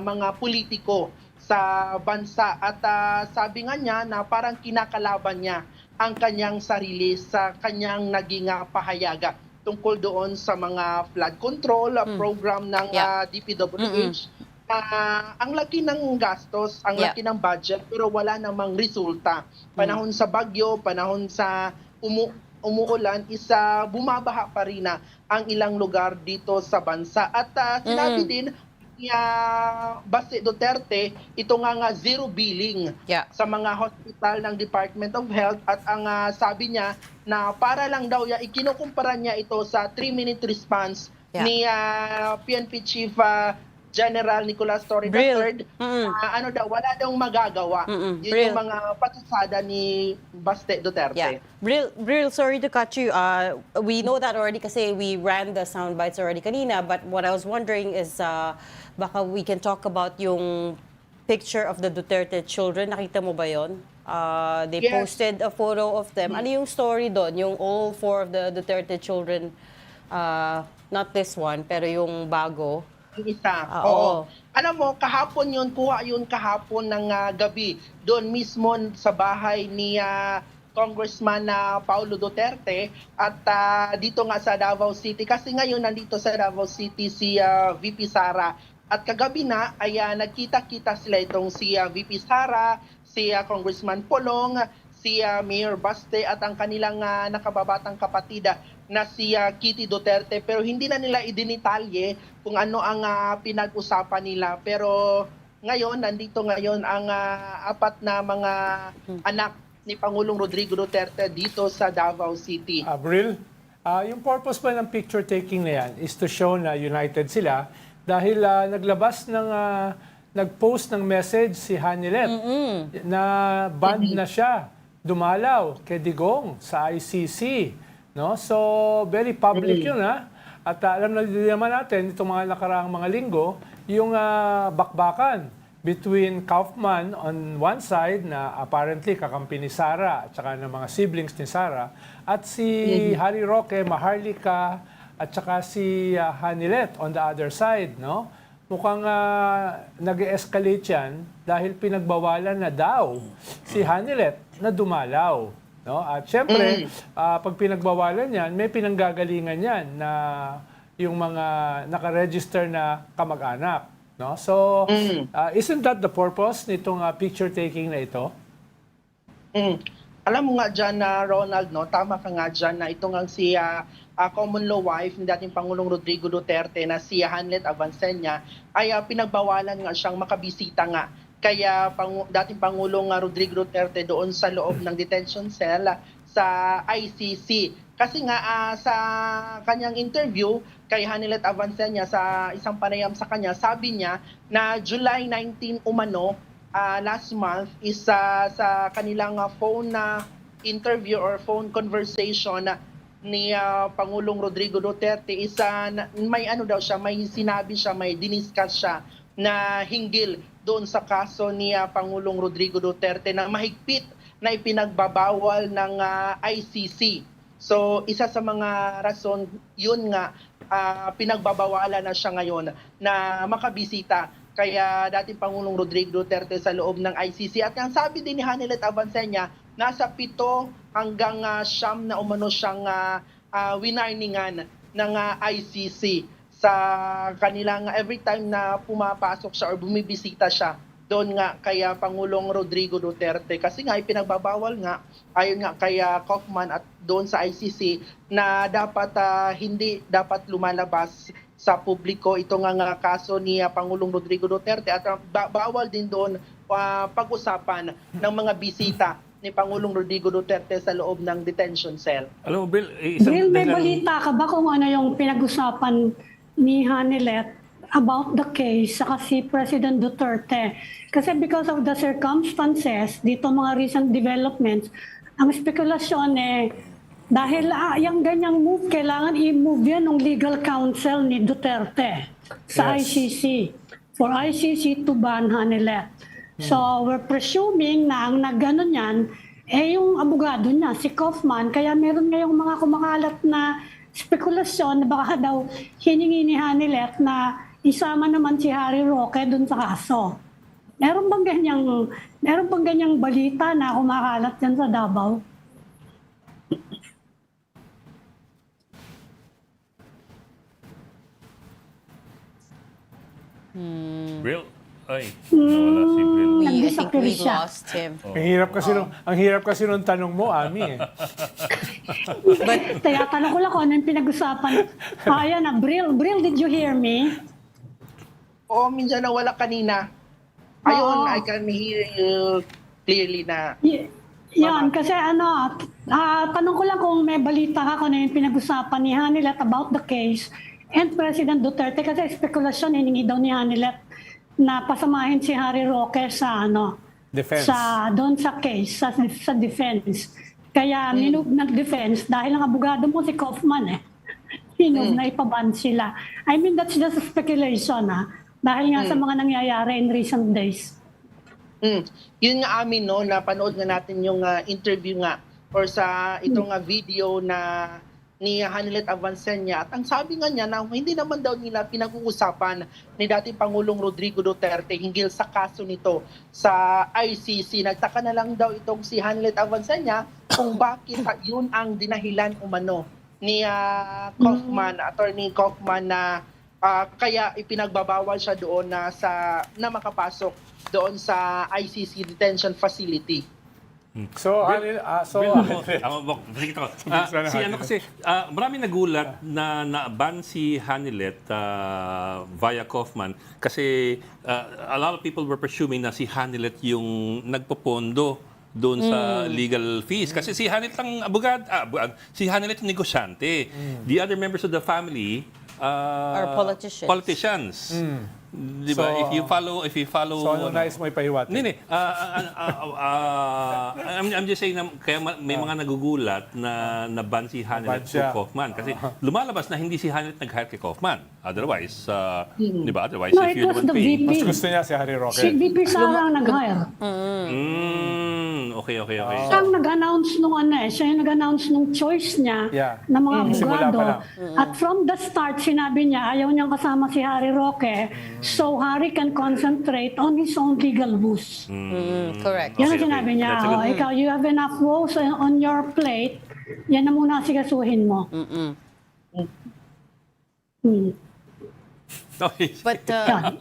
mga politiko sa bansa. At sabi nga niya na parang kinakalaban niya ang kanyang sarili sa kanyang naging pahayaga tungkol doon sa mga flood control program ng DPWH. Ang laki ng gastos, ang laki ng budget, pero wala namang resulta. Panahon sa bagyo, panahon sa umuulan, bumabaha pa rin ang ilang lugar dito sa bansa. At sinabi din Baste Duterte, ito nga zero billing sa mga hospital ng Department of Health at ang sabi niya na para lang daw ikinukumpara niya ito sa 3-minute response ni PNP Chief General Nicolas Torre III. Wala daw magagawa. Yun yung mga patusada ni Baste Duterte. Bril, sorry to cut you. We know that already kasi we ran the sound bites already kanina, but what I was wondering is baka we can talk about yung picture of the Duterte children. Nakita mo ba yun? They posted a photo of them. Ano yung story doon? Yung all 4 of the Duterte children, not this one, pero yung bago. Isa. Oo. Alam mo, kahapon yun, kuha yun kahapon ng gabi. Doon mismo sa bahay ni Congressman Paulo Duterte at dito nga sa Davao City. Kasi ngayon nandito sa Davao City si VP Sara. At kagabi na ay nagkita-kita sila itong si VP Sara, si Congressman Polong, si Mayor Baste at ang kanilang nakababatang kapatid na si Kitty Duterte, pero hindi na nila idinitalye kung ano ang pinag-usapan nila. Pero ngayon, nandito ngayon ang 4 na mga anak ni Pangulong Rodrigo Duterte dito sa Davao City. Abril, yung purpose pa ng picture taking na yan is to show na united sila dahil nag-post ng message si Hanilet na banned na siya dumalaw kay Digong sa ICC. No? So, very public yun, ha? At alam na din naman natin, itong mga nakaraang mga linggo, yung bakbakan between Kaufman on one side, na apparently kakampi ni Sara at saka ng mga siblings ni Sara, at si Harry Roque, Maharlika, at saka si Hanilet on the other side. No? Mukhang nag-escalate yan dahil pinagbawalan na daw si Hanilet na dumalaw. No? At syempre, pag pinagbawalan yan, may pinanggagalingan yan na yung mga nakaregister na kamag-anak. No? So, isn't that the purpose nitong picture-taking na ito? Alam mo nga dyan na Ronald, no, tama ka nga dyan na ito nga si common law wife ni dating Pangulong Rodrigo Duterte na si Hanlet Avancenia ay pinagbawalan nga siyang makabisita nga. Kaya dating Pangulong Rodrigo Duterte doon sa loob ng detention cell sa ICC. Kasi nga sa kanyang interview kay Hanlet Avancenia sa isang panayam sa kanya, sabi niya na July 19 umano, last month is sa kanilang phone interview or phone conversation ni Pangulong Rodrigo Duterte is may ano daw siya, may sinabi siya, may diniscuss siya na hinggil doon sa kaso ni Pangulong Rodrigo Duterte na mahigpit na ipinagbabawal ng ICC. So isa sa mga rason yun nga pinagbabawalan na siya ngayon na makabisita kaya dating Pangulong Rodrigo Duterte sa loob ng ICC. At ang sabi din ni Hanlet Avancenia, nasa 7 hanggang 9 na umano siyang winarningan ng ICC sa kanilang every time na pumapasok siya or bumibisita siya doon nga kaya Pangulong Rodrigo Duterte. Kasi nga ipinagbabawal nga, ayon nga kaya Kaufman at doon sa ICC na dapat hindi dapat lumalabas sa publiko ito nga kaso ni Pangulong Rodrigo Duterte at bawal din doon pag-usapan ng mga bisita ni Pangulong Rodrigo Duterte sa loob ng detention cell. Alam mo, Bill, Bill, may balita ka ba kung ano yung pinag-usapan ni Hanlet about the case sa si President Duterte? Kasi because of the circumstances, dito mga recent developments, ang spekulasyon dahil yung ganyang move, kailangan i-move yan ng legal counsel ni Duterte sa ICC for ICC to ban Hanlet. So we're presuming na ang nagganon yan, yung abogado niya, si Kaufman, kaya meron ngayong mga kumakalat na spekulasyon na baka daw hiningi ni Hanlet na isama naman si Harry Roque dun sa kaso. Meron bang ganyang balita na kumakalat yan sa Davao? Bill? Ay, nawala si Bill. I think we Nag-disappear siya. lost him. Ang hirap kasi nung tanong mo, Ami. Kaya tanong ko lang kung ano yung pinag-usapan. Ayan na, Bril, did you hear me? O minsan na wala kanina. Ayun, I can hear you clearly na. Yan, kasi tanong ko lang kung may balita ka kung ano yung pinag-usapan ni Hanlet about the case and President Duterte kasi spekulasyon hiningi daw ni Hanlet na pasamahin si Harry Roque sa Defense. doon sa case sa defense. Kaya minove ng defense dahil ang abogado mo si Kaufman minove na ipaban sila. I mean that's just a speculation dahil nga sa mga nangyayari in recent days. Yun nga amin napanood nga natin yung interview nga or sa itong video na ni Hanlet Avancenia at ang sabi nga niya na hindi naman daw nila pinag-uusapan ni dating Pangulong Rodrigo Duterte hinggil sa kaso nito sa ICC. Nagtaka na lang daw itong si Hanlet Avancenia kung bakit yun ang dinahilan umano ni Kaufman, Attorney Kaufman na kaya ipinagbabawal siya doon na makapasok doon sa ICC detention facility. So, maraming nagulat na na-ban si Hanlet via Kaufman kasi a lot of people were presuming na si Hanlet yung nagpopondo doon sa legal fees. Kasi si Hanlet ang si Hanlet yung negosyante. The other members of the family Are politicians. Di ba? If you follow So, ano nais mo ipahiwatig? Hindi. I'm just saying na kaya may mga nagugulat na naban si Hanlet to Kaufman. Kasi lumalabas na hindi si Hanlet nag-hire kay Kaufman. Otherwise, di ba? Otherwise, No, if it you're was the the one paying. VP. Mas gusto niya si Harry Roque. Si VP Sara ang nag-hire. Okay. Siya ang nag-announce nung siya yung nag-announce nung choice niya Yeah. ng mga Simula abogado. pa lang. At from the start, sinabi niya, ayaw niyang kasama si Harry Roque, so Harry can concentrate on his own legal woes. Correct. Yan ang Okay. sinabi niya. That's a good- Ikaw, you have enough woes on your plate, yan na muna sigasuhin mo. Okay. But Yan.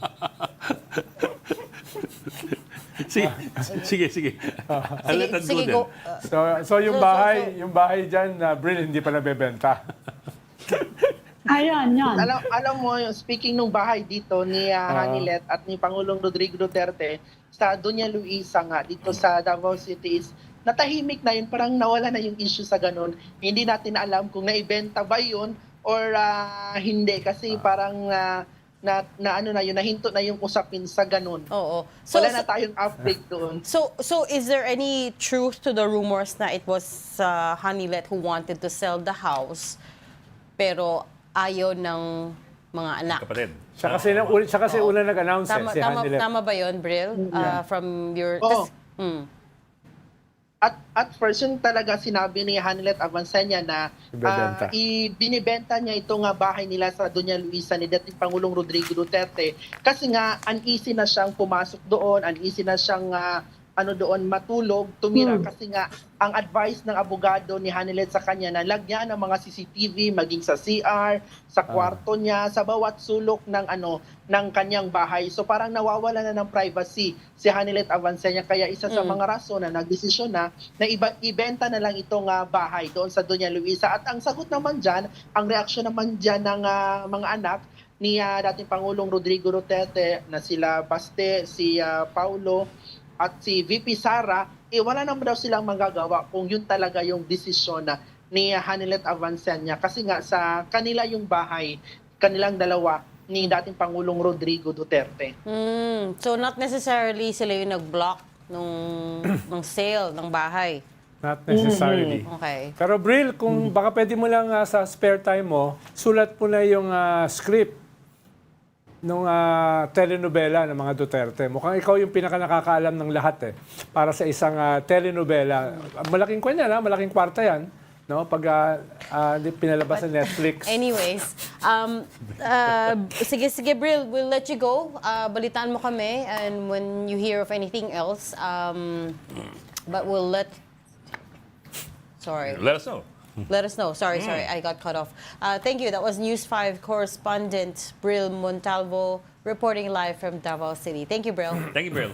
Sige. I'll let that go sige, then. go. So yung bahay diyan na Bril hindi pa nabebenta. Ayan, yan. Alam mo, speaking ng bahay dito ni Hanilet at ni Pangulong Rodrigo Duterte sa Doña Luisa nga dito sa Davao City is natahimik na yun, parang nawala na yung issue sa ganun. Hindi natin alam kung naibenta ba yun or hindi kasi parang nahinto na yung usapin sa ganun. Oo. Wala na tayong update doon. So is there any truth to the rumors na it was Hanilet who wanted to sell the house pero ayaw ng mga anak? Kapatid. Siya kasi una nag-announce si Hanilet. Tama ba yun, Bril? From your... Oo. Mm. At first yun talaga sinabi ni Hanilet Avancenia na Ibebenta. binibenta niya itong bahay nila sa Doña Luisa ni dating Pangulong Rodrigo Duterte kasi nga uneasy na siyang pumasok doon, uneasy na siyang doon matulog, tumira kasi nga ang advice ng abogado ni Hanilet sa kanya na lagyan ng mga CCTV maging sa CR, sa kwarto niya, sa bawat sulok ng kanyang bahay. So parang nawawala na ng privacy si Hanilet Avancenia kaya isa sa mga rason na nagdesisyon na ibenta na lang itong bahay doon sa Doña Luisa. At ang sagot naman diyan, ang reaksyon naman diyan ng mga anak ni dating Pangulong Rodrigo Duterte na sila Baste, si Paulo at si VP Sara, wala naman daw silang magagawa kung yun talaga yung desisyon ni Hanilet Avancenia. Kasi nga sa kanila yung bahay, kanilang dalawa ni dating Pangulong Rodrigo Duterte. So not necessarily sila yung nag-block ng sale ng bahay. Not necessarily. Okay. Pero Bril, kung baka pwede mo lang sa spare time mo, sulat mo na yung script nung telenovela ng mga Duterte. Mukhang ikaw yung pinaka-nakakaalam ng lahat para sa isang telenovela. Malaking malaking kwarta yan. No? Pag pinalabas sa Netflix. Anyways, sige Bril, we'll let you go. Balitaan mo kami and when you hear of anything else, but we'll let us know. Let us know. Sorry, I got cut off. Thank you. That was News 5 correspondent Bril Montalvo reporting live from Davao City. Thank you, Bril. Thank you, Bril.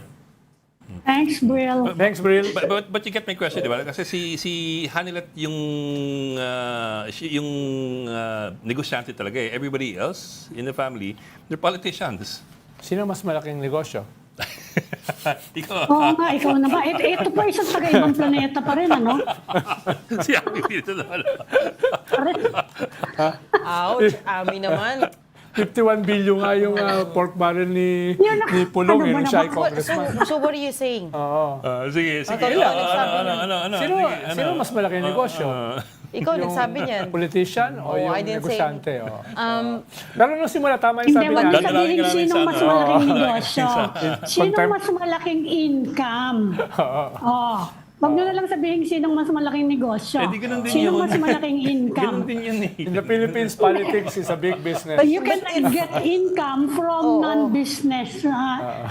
Thanks, Brill. Thanks, Bril. But you get my question, di ba? Kasi si Hanilet yung negosyante talaga eh. Everybody else in the family, they're politicians. Sino mas malaking negosyo? Ikaw. Oo nga, ikaw na ba? Ito pa isang taga-ibang planeta pa rin, ano? Si Ami dito naman. Ouch, Ami naman. 51 billion nga yung pork barrel ni Pulong, ano ba yung siya ay naman? congressman. So what are you saying? Oo. Sige. Ano? Sino mas malaking negosyo? Ikaw nagsabi niyan. Politician o yung I didn't say- negosyante? Pero nung simula, tama yung Hindi, sabi wag niya. mo sabihin sinong mas malaking negosyo. Sinong Contempt. mas malaking income. Wag nyo na lang sabihin sinong mas malaking negosyo. Eh, di ganun din Sinong yun. mas malaking income. Ganun din yun eh. In the Philippines, politics is a big business. But you can get income from non-business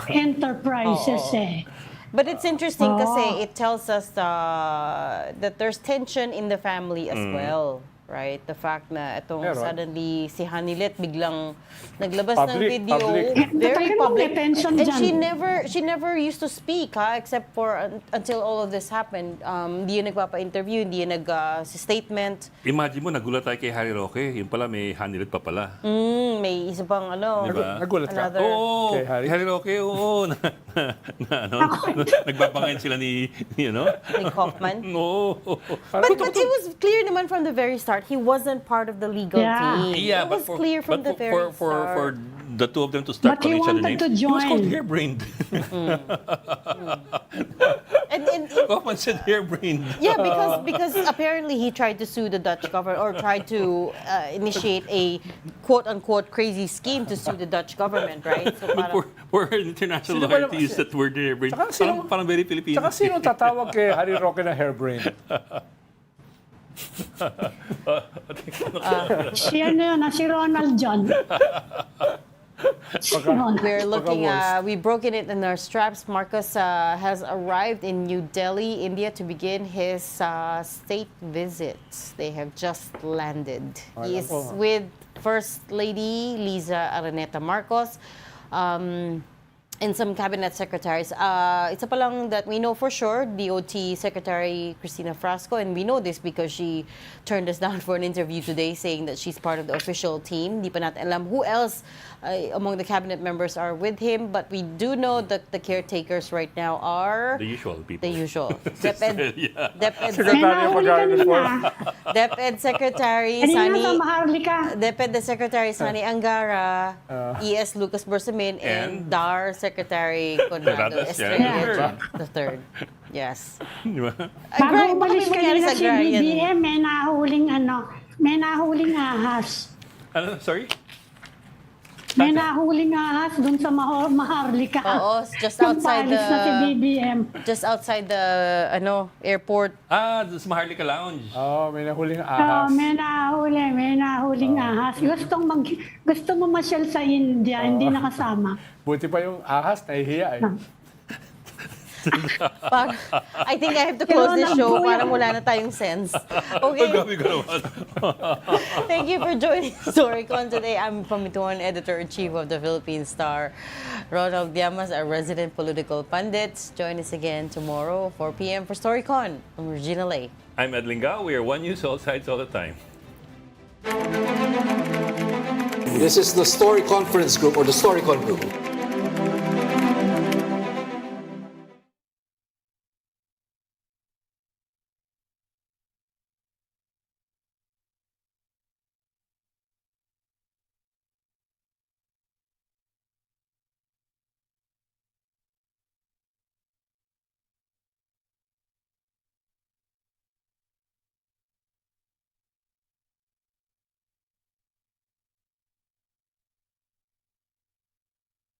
enterprises But it's interesting kasi it tells us that there's tension in the family as well. Right? The fact na itong Meron. suddenly si Hanilet biglang naglabas ng Public, video. public. Very Talagang public. may tension And dyan. she never used to speak except for until all of this happened. Hindi yun nagpapa-interview, hindi yun nag-statement. Imagine mo, nagulat tayo kay Harry Roque. Yung pala, may Hanilet pa pala. May isa pang Diba? Nagulat ka? another. Oo, Kay Harry? Harry Roque, oo. Nagbabangayan sila ni Nick Hoffman. Oo. But it was clear naman from the very start, he wasn't part of the legal team. Yeah, it was clear from the very start. for the two of them to start But he calling each other wanted names, to he was called join. harebrained. And Kaufman said harebrained. yeah, because apparently he tried to sue the Dutch government or tried to initiate a quote-unquote crazy scheme to sue the Dutch government, right? So For an international Sino ba lawyer to naman- use that word harebrained. Tsaka sino- Parang very Filipino. Tsaka sino tatawag kay Harry Roque na hairbrain? Si ano yun, si Ronald John. Si Ronald. we're looking, worst. we've broken it in our straps. Marcos has arrived in New Delhi, India, to begin his state visit. They have just landed. He is with First Lady Liza Araneta Marcos. And some cabinet secretaries. Isa pa lang that we know for sure, DOT Secretary Cristina Frasco, and we know this because she turned us down for an interview today saying that she's part of the official team. Di pa natin alam who else among the cabinet members are with him, but we do know that the caretakers right now are The usual people. the usual. DepEd, Yeah. DepEd, May Secretary of nahuli Agriculture. kanina. DepEd Secretary Kanina Sani sa Maharlika. DepEd the Secretary Sani Angara, ES Lucas Bersamin, and DAR Secretary Conrado Conrado Estrella the third. Yes. Di ba? Bago umalis Bakit kanina sa si Agrarian? BBM, may nahuling ahas. Ano, sorry? May nahuling ahas dun sa Maharlika. Oo, just Nung outside paalis na si the BBM. just outside the airport. Sa Maharlika Lounge. Oh, may nahuling ahas. May nahuling ahas. Gusto mo masyal sa India, hindi nakasama. Buti pa yung ahas, nahihiya eh. I think I have to close this show para wala na tayong sense. Okay. Gabi ko naman. Thank you for joining Storycon today. I'm Pamituan, Editor-in-Chief of the Philippine Star. Ronald Llamas, our resident political pundit. Join us again tomorrow, 4 p.m. for Storycon. I'm Regina Lay. I'm Ed Lingao. We are One News, all sides, all the time. This is the Story Conference Group or the Storycon Group.